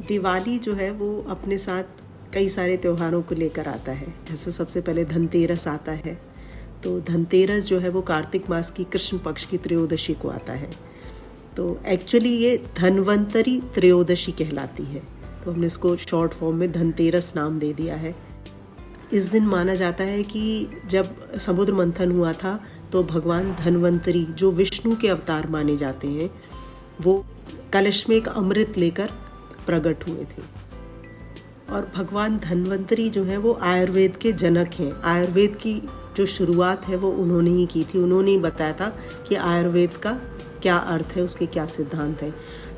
दिवाली जो है वो अपने साथ कई सारे त्योहारों को लेकर आता है। जैसे सबसे पहले धनतेरस आता है, तो धनतेरस जो है वो कार्तिक मास की कृष्ण पक्ष की त्रयोदशी को आता है। तो एक्चुअली ये धन्वंतरी त्रयोदशी कहलाती है, तो हमने इसको शॉर्ट फॉर्म में धनतेरस नाम दे दिया है। इस दिन माना जाता है कि जब समुद्र मंथन हुआ था तो भगवान धन्वंतरी, जो विष्णु के अवतार माने जाते हैं, वो कलश में एक अमृत लेकर प्रकट हुए थे। और भगवान धन्वंतरी जो है वो आयुर्वेद के जनक हैं। आयुर्वेद की जो शुरुआत है वो उन्होंने ही की थी। उन्होंने ही बताया था कि आयुर्वेद का क्या अर्थ है, उसके क्या सिद्धांत है।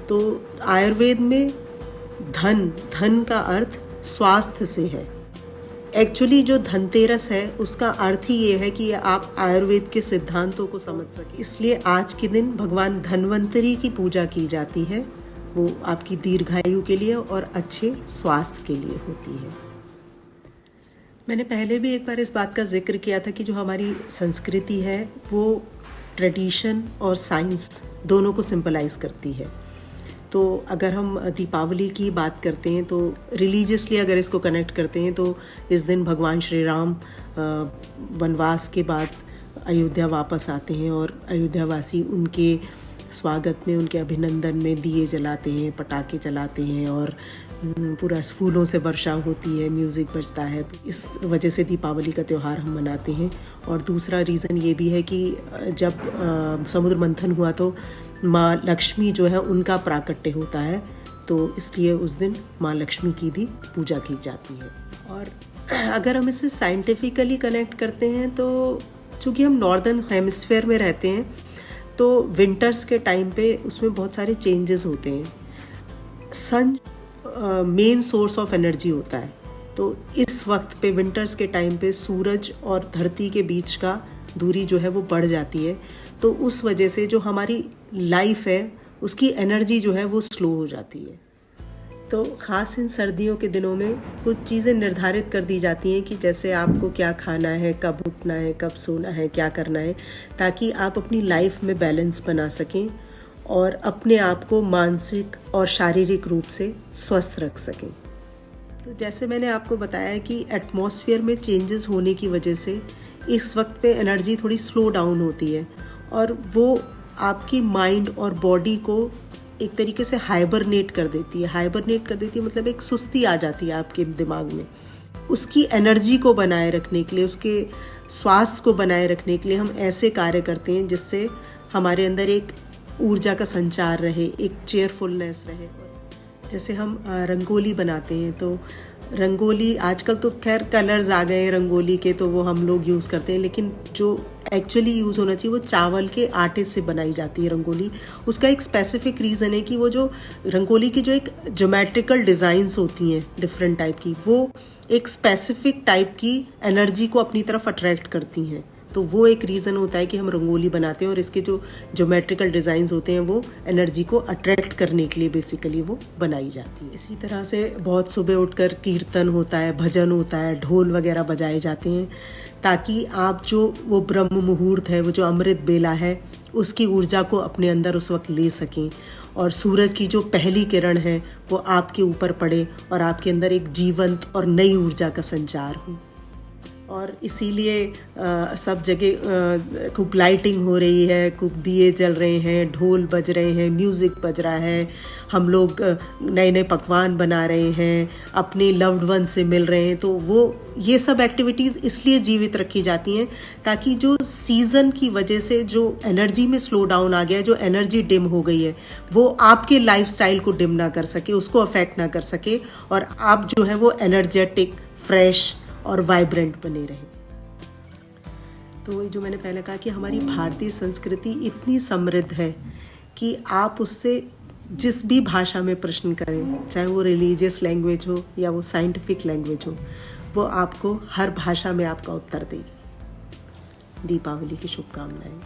तो आयुर्वेद में धन का अर्थ स्वास्थ्य से है। एक्चुअली जो धनतेरस है उसका अर्थ ही ये है कि आप आयुर्वेद के सिद्धांतों को समझ सकें। इसलिए आज के दिन भगवान धन्वंतरी की पूजा की जाती है। वो आपकी दीर्घायु के लिए और अच्छे स्वास्थ्य के लिए होती है। मैंने पहले भी एक बार इस बात का जिक्र किया था कि जो हमारी संस्कृति है वो ट्रेडिशन और साइंस दोनों को सिंपलाइज करती है। तो अगर हम दीपावली की बात करते हैं तो रिलीजियसली अगर इसको कनेक्ट करते हैं तो इस दिन भगवान श्री राम वनवास के बाद अयोध्या वापस आते हैं और अयोध्यावासी उनके स्वागत में, उनके अभिनंदन में दिए जलाते हैं, पटाखे चलाते हैं और पूरा फूलों से वर्षा होती है, म्यूज़िक बजता है। इस वजह से दीपावली का त्यौहार हम मनाते हैं। और दूसरा रीज़न ये भी है कि जब समुद्र मंथन हुआ तो माँ लक्ष्मी जो है उनका प्राकट्य होता है, तो इसलिए उस दिन माँ लक्ष्मी की भी पूजा की जाती है। और अगर हम इसे साइंटिफिकली कनेक्ट करते हैं तो चूँकि हम नॉर्दर्न हेमिस्फीयर में रहते हैं तो विंटर्स के टाइम पे उसमें बहुत सारे चेंजेस होते हैं। सन मेन सोर्स ऑफ एनर्जी होता है, तो इस वक्त पे विंटर्स के टाइम पे सूरज और धरती के बीच का दूरी जो है वो बढ़ जाती है। तो उस वजह से जो हमारी लाइफ है उसकी एनर्जी जो है वो स्लो हो जाती है। तो ख़ास इन सर्दियों के दिनों में कुछ चीज़ें निर्धारित कर दी जाती हैं कि जैसे आपको क्या खाना है, कब उठना है, कब सोना है, क्या करना है, ताकि आप अपनी लाइफ में बैलेंस बना सकें और अपने आप को मानसिक और शारीरिक रूप से स्वस्थ रख सकें। तो जैसे मैंने आपको बताया है कि एटमॉस्फेयर में चेंजेस होने की वजह से इस वक्त पे एनर्जी थोड़ी स्लो डाउन होती है और वो आपकी माइंड और बॉडी को एक तरीके से हाइबरनेट कर देती है। हाइबरनेट कर देती है मतलब एक सुस्ती आ जाती है आपके दिमाग में। उसकी एनर्जी को बनाए रखने के लिए, उसके स्वास्थ्य को बनाए रखने के लिए हम ऐसे कार्य करते हैं जिससे हमारे अंदर एक ऊर्जा का संचार रहे, एक चेयरफुलनेस रहे। जैसे हम रंगोली बनाते हैं तो रंगोली आजकल तो खैर कलर्स आ गए हैं रंगोली के, तो वो हम लोग यूज़ करते हैं, लेकिन जो एक्चुअली यूज़ होना चाहिए वो चावल के आटे से बनाई जाती है रंगोली। उसका एक स्पेसिफिक रीज़न है कि वो जो रंगोली की जो एक ज्योमेट्रिकल डिज़ाइंस होती हैं डिफरेंट टाइप की, वो एक स्पेसिफिक टाइप की एनर्जी को अपनी तरफ अट्रैक्ट करती हैं। तो वो एक रीज़न होता है कि हम रंगोली बनाते हैं और इसके जो ज्योमेट्रिकल डिज़ाइंस होते हैं वो एनर्जी को अट्रैक्ट करने के लिए बेसिकली वो बनाई जाती है। इसी तरह से बहुत सुबह उठकर कीर्तन होता है, भजन होता है, ढोल वगैरह बजाए जाते हैं ताकि आप जो वो ब्रह्म मुहूर्त है, वो जो अमृत बेला है, उसकी ऊर्जा को अपने अंदर उस वक्त ले सकें और सूरज की जो पहली किरण है वो आपके ऊपर पड़े और आपके अंदर एक जीवंत और नई ऊर्जा का संचार हो। और इसीलिए सब जगह खूब लाइटिंग हो रही है, खूब दिए जल रहे हैं, ढोल बज रहे हैं, म्यूज़िक बज रहा है, हम लोग नए नए पकवान बना रहे हैं, अपने लव्ड वन से मिल रहे हैं। तो वो ये सब एक्टिविटीज़ इसलिए जीवित रखी जाती हैं ताकि जो सीज़न की वजह से जो एनर्जी में स्लो डाउन आ गया है, जो एनर्जी डिम हो गई है, वो आपके लाइफस्टाइल को डिम ना कर सके, उसको अफेक्ट ना कर सके और आप जो है वो एनर्जेटिक, फ्रेश और वाइब्रेंट बने रहें। तो जो मैंने पहले कहा कि हमारी भारतीय संस्कृति इतनी समृद्ध है कि आप उससे जिस भी भाषा में प्रश्न करें, चाहे वो रिलीजियस लैंग्वेज हो या वो साइंटिफिक लैंग्वेज हो, वो आपको हर भाषा में आपका उत्तर देगी। दीपावली की शुभकामनाएं।